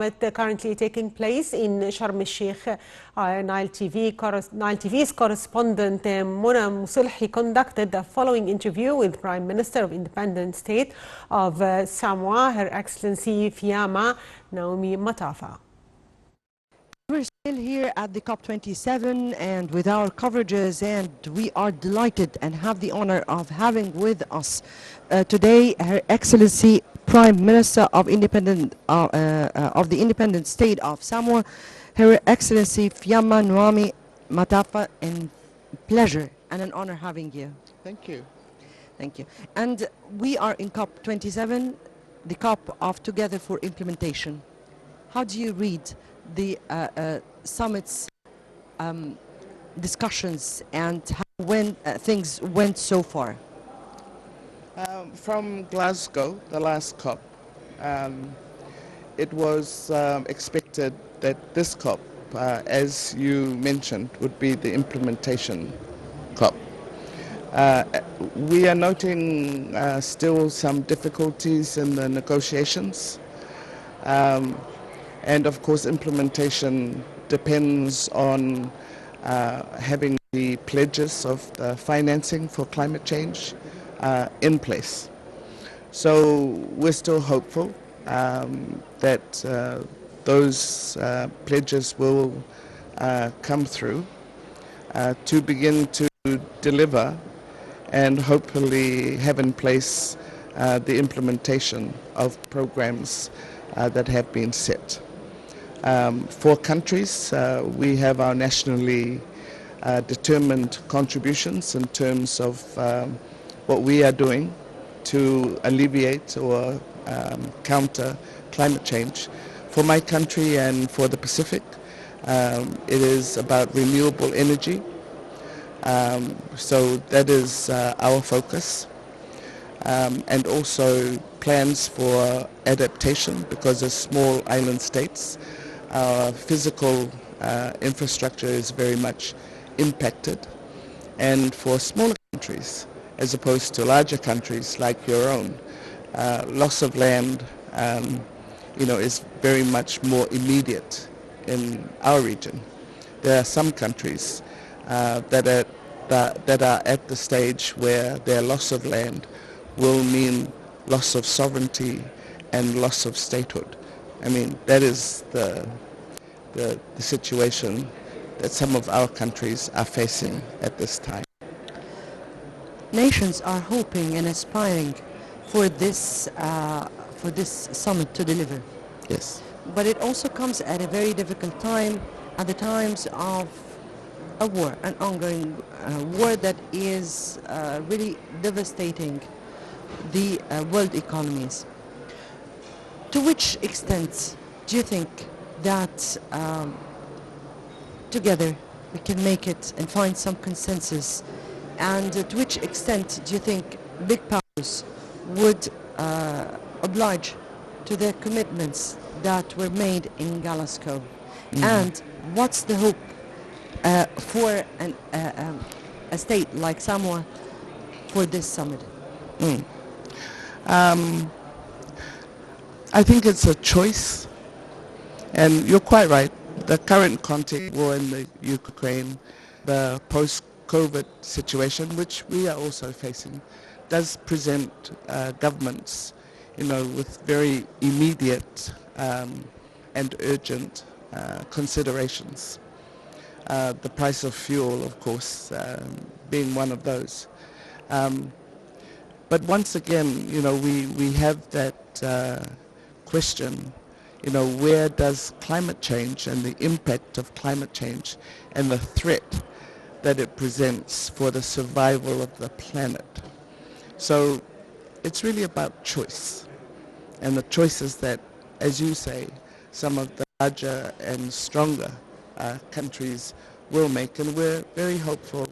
Currently taking place in Sharm el-Sheikh. Nile TV's correspondent Moselhy conducted the following interview with Prime Minister of Independent State of Samoa, Her Excellency Hiama Naome Matafa. We're still here at the COP27 and with our coverages, and we are delighted and have the honor of having with us today Her Excellency Prime Minister of the Independent State of Samoa, Her Excellency Hiama Naome Matafa. And pleasure and an honor having you. Thank you. Thank you. And we are in COP27, the COP of Together for Implementation. How do you read the summit's discussions and when things went so far? From Glasgow, the last COP, it was expected that this COP, as you mentioned, would be the implementation COP. We are noting still some difficulties in the negotiations. And of course, implementation depends on having the pledges of the financing for climate change in place. So we're still hopeful that those pledges will come through to begin to deliver and hopefully have in place the implementation of programs that have been set. For countries, we have our nationally determined contributions in terms of what we are doing to alleviate or counter climate change. For my country and for the Pacific, it is about renewable energy. So that is our focus. And also plans for adaptation, because as small island states, our physical infrastructure is very much impacted. And for smaller countries, as opposed to larger countries like your own, loss of land is very much more immediate in our region. There are some countries that are at the stage where their loss of land will mean loss of sovereignty and loss of statehood. I mean, that is the situation that some of our countries are facing at this time. Nations are hoping and aspiring for this summit to deliver. Yes. But it also comes at a very difficult time, at the times of a war, an ongoing war that is really devastating the world economies. To which extent do you think that together we can make it and find some consensus? And to which extent do you think big powers would oblige to their commitments that were made in Glasgow? Mm-hmm. And what's the hope for a state like Samoa for this summit? I think it's a choice, and you're quite right. The current conflict, war in the Ukraine, the post-COVID situation, which we are also facing, does present governments, with very immediate and urgent considerations. The price of fuel, of course, being one of those. But once again, we have that question, where does climate change and the impact of climate change and the threat that it presents for the survival of the planet? So it's really about choice. And the choices that, as you say, some of the larger and stronger countries will make. And we're very hopeful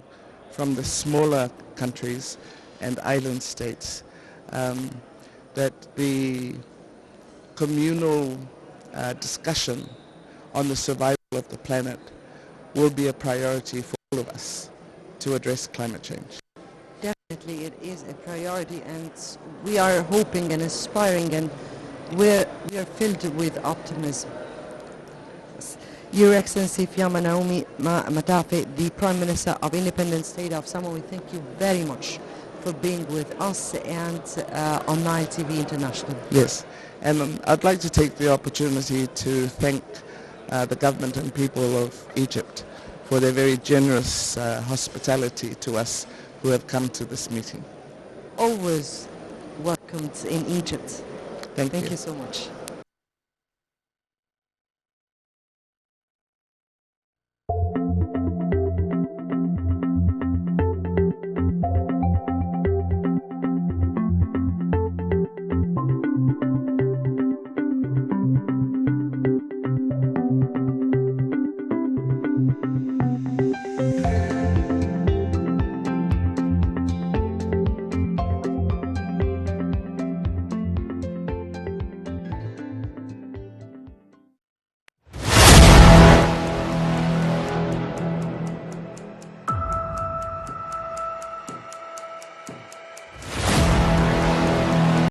from the smaller countries and island states that the communal discussion on the survival of the planet will be a priority for all of us to address climate change. Definitely it is a priority, and we are hoping and aspiring, and we are filled with optimism. Your Excellency Hiama Naome Matafe, the Prime Minister of Independent State of Samoa, we thank you very much for being with us and on Nile TV International. Yes, and I'd like to take the opportunity to thank the government and people of Egypt for their very generous hospitality to us who have come to this meeting. Always welcomed in Egypt. Thank Thank you. you so much.